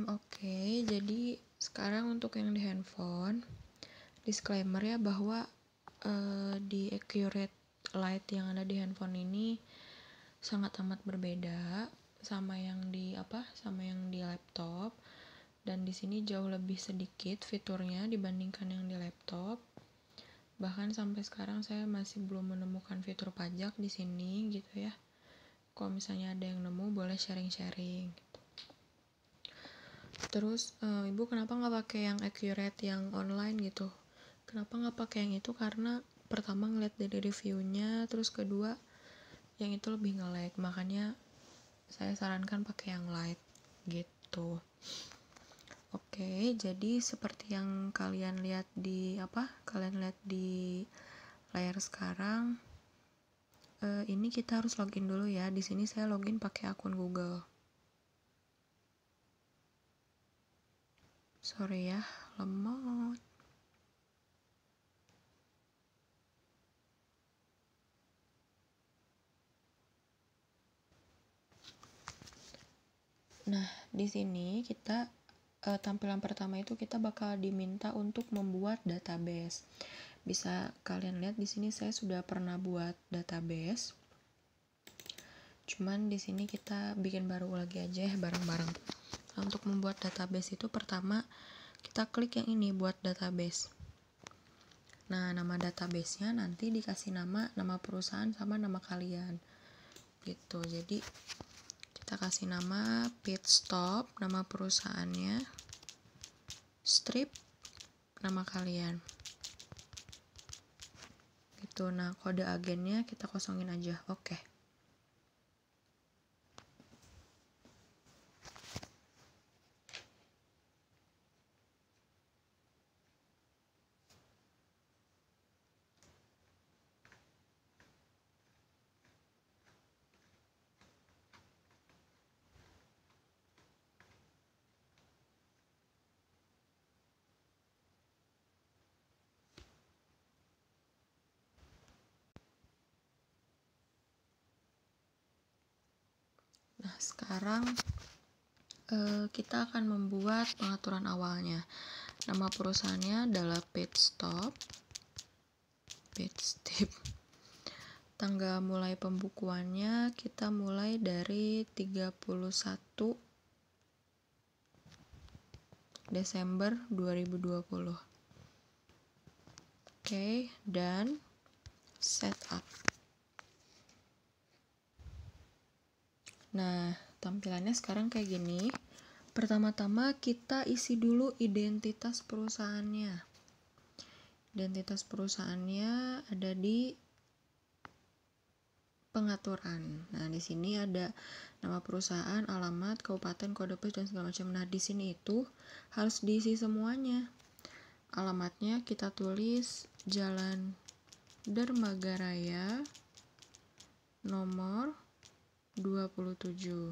Oke, jadi sekarang untuk yang di handphone, disclaimer ya bahwa di accurate light yang ada di handphone ini sangat amat berbeda sama yang di laptop, dan di sini jauh lebih sedikit fiturnya dibandingkan yang di laptop. Bahkan sampai sekarang saya masih belum menemukan fitur pajak di sini gitu ya. Kalau misalnya ada yang nemu, boleh sharing-sharing. Terus ibu kenapa nggak pakai yang accurate yang online gitu? Kenapa nggak pakai yang itu? Karena pertama ngeliat dari reviewnya, terus kedua yang itu lebih nge-lag, makanya saya sarankan pakai yang light gitu. Oke, jadi seperti yang kalian lihat di layar sekarang, ini kita harus login dulu ya. Di sini saya login pakai akun Google. Sorry ya, lemot. Nah, di sini kita tampilan pertama itu kita bakal diminta untuk membuat database. Bisa kalian lihat di sini saya sudah pernah buat database. Cuman di sini kita bikin baru lagi aja ya bareng-bareng. Nah, untuk membuat database itu pertama kita klik yang ini buat database. Nah, nama database-nya nanti dikasih nama perusahaan sama nama kalian. Gitu. Jadi kita kasih nama Pitstop, nama perusahaannya, strip, nama kalian. Gitu. Nah, kode agennya kita kosongin aja. Oke. Nah, sekarang kita akan membuat pengaturan awalnya. Nama perusahaannya adalah Pitstop. Tanggal mulai pembukuannya kita mulai dari 31 Desember 2020. Oke, dan setup. Nah, tampilannya sekarang kayak gini. Pertama-tama kita isi dulu identitas perusahaannya. Identitas perusahaannya ada di pengaturan. Nah, di sini ada nama perusahaan, alamat, kabupaten, kode pos, dan segala macam. Nah, di sini itu harus diisi semuanya. Alamatnya kita tulis Jalan Dermagaraya nomor 27.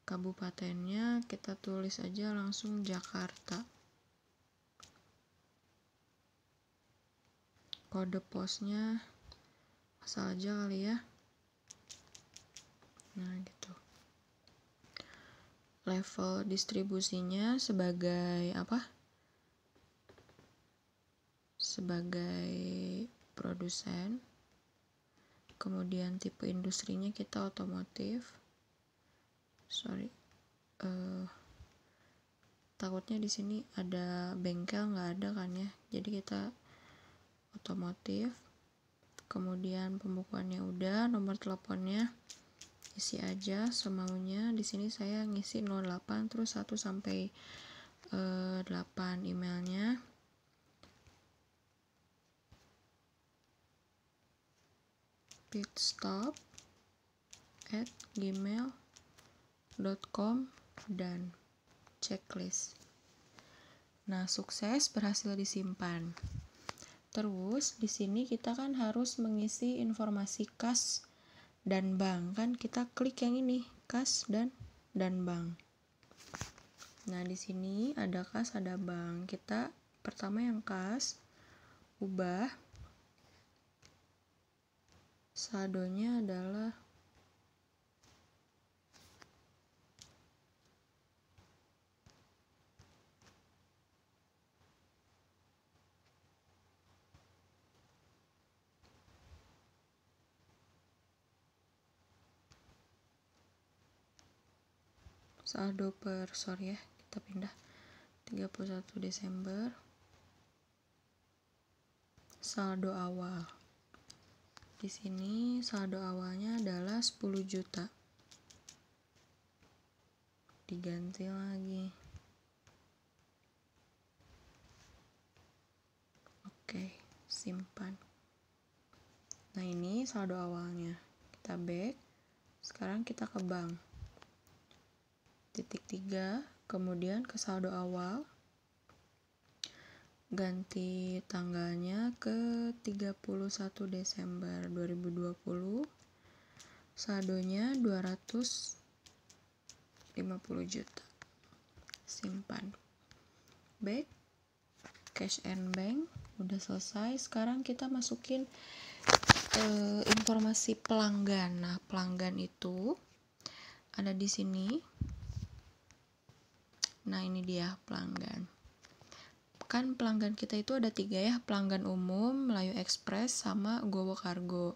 Kabupatennya kita tulis aja langsung Jakarta. Kode posnya asal aja kali ya. Nah, gitu. Level distribusinya sebagai sebagai produsen. Kemudian tipe industrinya kita otomotif. Takutnya di sini ada bengkel, nggak ada kan ya, jadi kita otomotif. Kemudian pembukuannya udah, nomor teleponnya isi aja semaunya. Di sini saya ngisi 08 terus 1 sampai 8 emailnya. pitstop@gmail.com dan checklist. Nah, sukses berhasil disimpan. Terus di sini kita kan harus mengisi informasi kas dan bank, kan kita klik yang ini, kas dan bank. Nah, di sini ada kas, ada bank. Kita pertama yang kas, ubah saldonya adalah saldo kita pindah 31 Desember, saldo awal. Di sini saldo awalnya adalah 10 juta. Diganti lagi. Oke, simpan. Nah, ini saldo awalnya. Kita back. Sekarang kita ke bank. Titik 3, kemudian ke saldo awal. Ganti tanggalnya ke 31 Desember 2020. Saldonya 250 juta. Simpan. Back. Cash and bank udah selesai. Sekarang kita masukin informasi pelanggan. Nah, pelanggan itu ada di sini. Nah, ini dia pelanggan. Kan pelanggan kita itu ada 3 ya, pelanggan umum, Melayu Express, sama Gowo Kargo.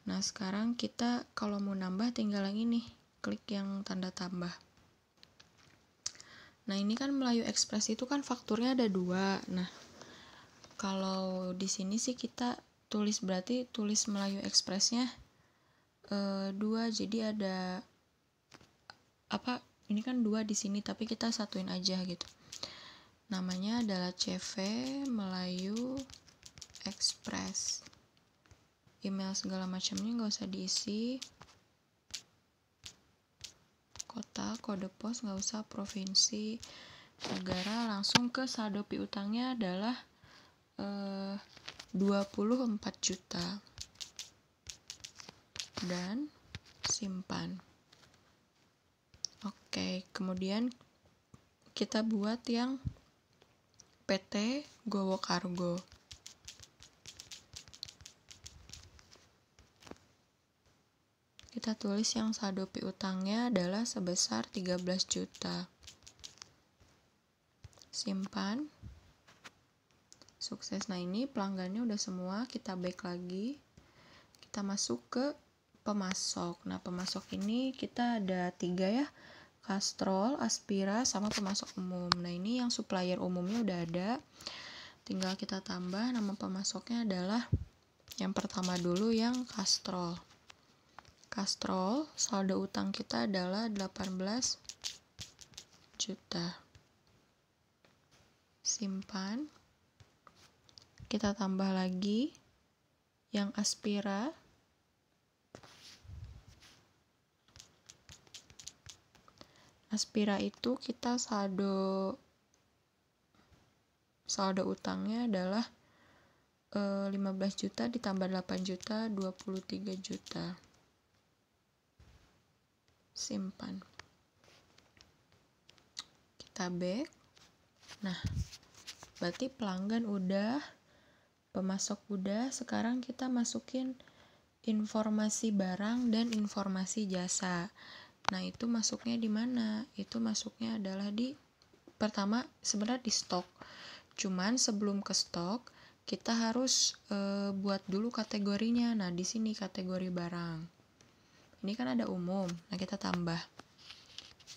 Nah, sekarang kita kalau mau nambah tinggal yang ini, klik yang tanda tambah. Nah, ini kan Melayu Express itu kan fakturnya ada 2. Nah, kalau di sini sih kita berarti tulis Melayu Expressnya 2, jadi ada ini kan 2 di sini, tapi kita satuin aja gitu. Namanya adalah CV Melayu Express. Email segala macamnya nggak usah diisi. Kota, kode pos nggak usah, provinsi, negara, langsung ke saldo piutangnya adalah 24 juta. Dan simpan. Oke, kemudian kita buat yang PT Gowo Kargo. Kita tulis yang saldo piutangnya adalah sebesar 13 juta. Simpan. Sukses. Nah, ini pelanggannya udah semua. Kita back lagi. Kita masuk ke pemasok. Nah, pemasok ini kita ada 3 ya. Castrol, Aspira, sama pemasok umum. Nah, ini yang supplier umumnya udah ada. Tinggal kita tambah. Nama pemasoknya adalah yang pertama dulu yang Castrol. Castrol, saldo utang kita adalah 18 juta. Simpan. Kita tambah lagi yang Aspira. Aspira itu kita saldo utangnya adalah 15 juta ditambah 8 juta, 23 juta. Simpan. Kita back. Nah, berarti pelanggan udah, pemasok udah. Sekarang kita masukin informasi barang dan informasi jasa. Nah, itu masuknya di mana? Itu masuknya adalah di pertama sebenarnya di stok. Cuman sebelum ke stok kita harus buat dulu kategorinya. Nah, di sini kategori barang. Ini kan ada umum. Nah, kita tambah.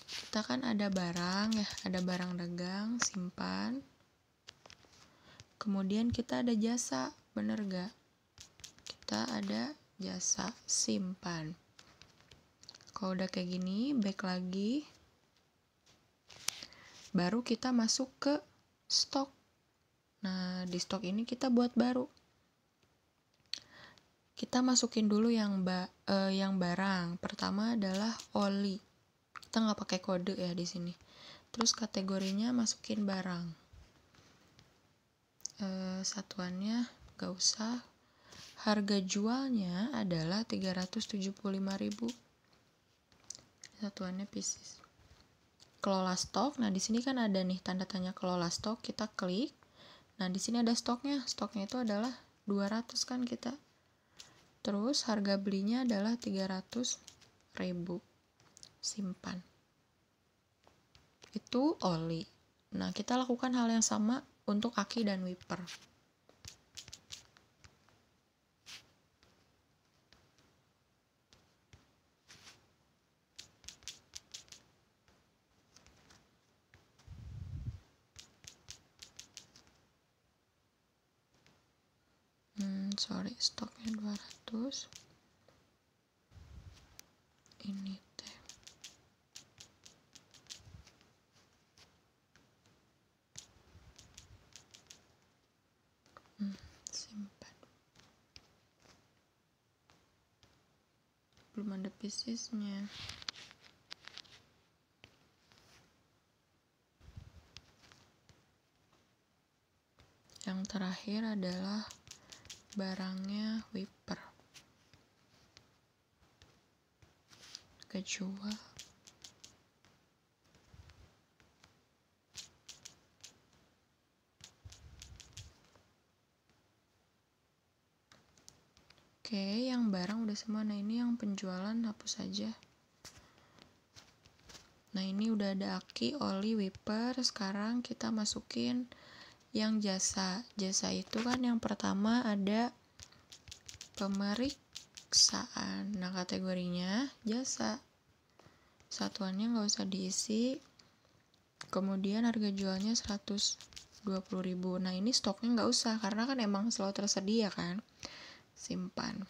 Kita kan ada barang ya, ada barang dagang, simpan. Kemudian kita ada jasa, bener gak? Kita ada jasa, simpan. Kalau udah kayak gini, back lagi. Baru kita masuk ke stok. Nah, di stok ini kita buat baru. Kita masukin dulu yang barang. Pertama adalah oli. Kita nggak pakai kode ya di sini. Terus kategorinya masukin barang. Satuannya nggak usah. Harga jualnya adalah 375.000. Satuannya pieces. Kelola stok. Nah, di sini kan ada nih tanda tanya kelola stok. Kita klik. Nah, di sini ada stoknya. Stoknya itu adalah 200 kan kita. Terus harga belinya adalah 300.000. Simpan. Itu oli. Nah, kita lakukan hal yang sama untuk aki dan wiper. stoknya 200. Ini teh simpan, belum ada piecesnya. Yang terakhir adalah barangnya wiper, kejual. Oke, yang barang udah semua. Nah, ini yang penjualan hapus saja. Nah, ini udah ada aki, oli, wiper. Sekarang kita masukin yang jasa. Jasa itu kan yang pertama ada pemeriksaan. Nah, kategorinya jasa. Satuannya nggak usah diisi. Kemudian harga jualnya 120.000. Nah, ini stoknya nggak usah karena kan emang selalu tersedia kan. Simpan.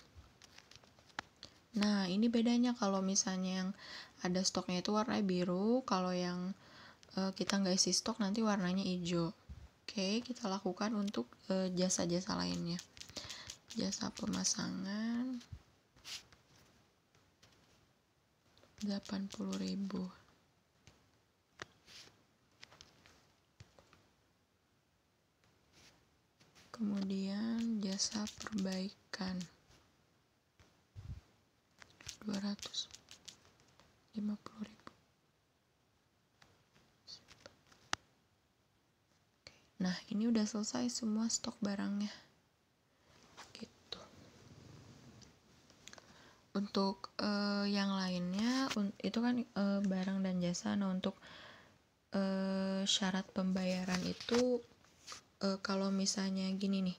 Nah, ini bedanya kalau misalnya yang ada stoknya itu warna biru, kalau yang kita nggak isi stok nanti warnanya hijau. Oke, kita lakukan untuk jasa-jasa lainnya. Jasa pemasangan 80.000. Kemudian jasa perbaikan 250.000. Nah, ini udah selesai semua stok barangnya. Gitu. Untuk yang lainnya itu kan barang dan jasa. Nah, untuk syarat pembayaran itu kalau misalnya gini nih,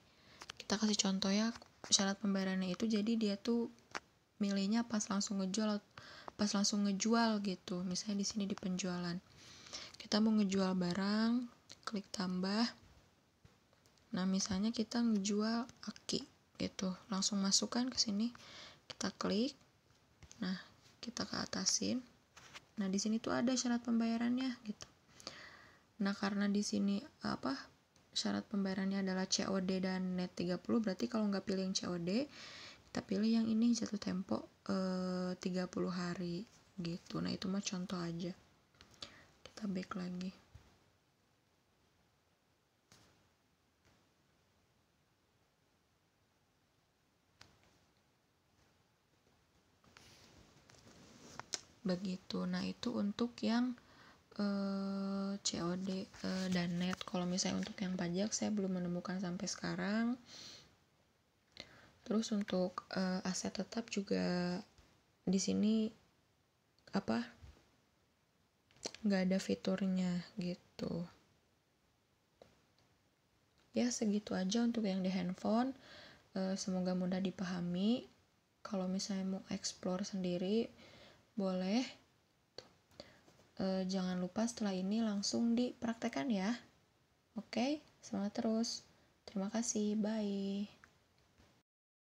kita kasih contoh ya, syarat pembayarannya itu jadi dia tuh milihnya pas langsung ngejual gitu. Misalnya di sini di penjualan, kita mau ngejual barang, klik tambah. Nah, misalnya kita ngejual aki gitu, langsung masukkan ke sini, kita klik. Nah, kita ke atasin. Nah, di sini tuh ada syarat pembayarannya gitu. Nah, karena di sini syarat pembayarannya adalah COD dan net 30, berarti kalau nggak pilih yang COD, kita pilih yang ini jatuh tempo 30 hari gitu. Nah, itu mah contoh aja. Kita back lagi. Begitu. Nah, itu untuk yang COD dan net. Kalau misalnya untuk yang pajak saya belum menemukan sampai sekarang. Terus untuk aset tetap juga di sini nggak ada fiturnya gitu. Ya, segitu aja untuk yang di handphone. Semoga mudah dipahami. Kalau misalnya mau explore sendiri boleh. Jangan lupa setelah ini langsung dipraktekkan ya. Oke, semangat terus. Terima kasih, bye.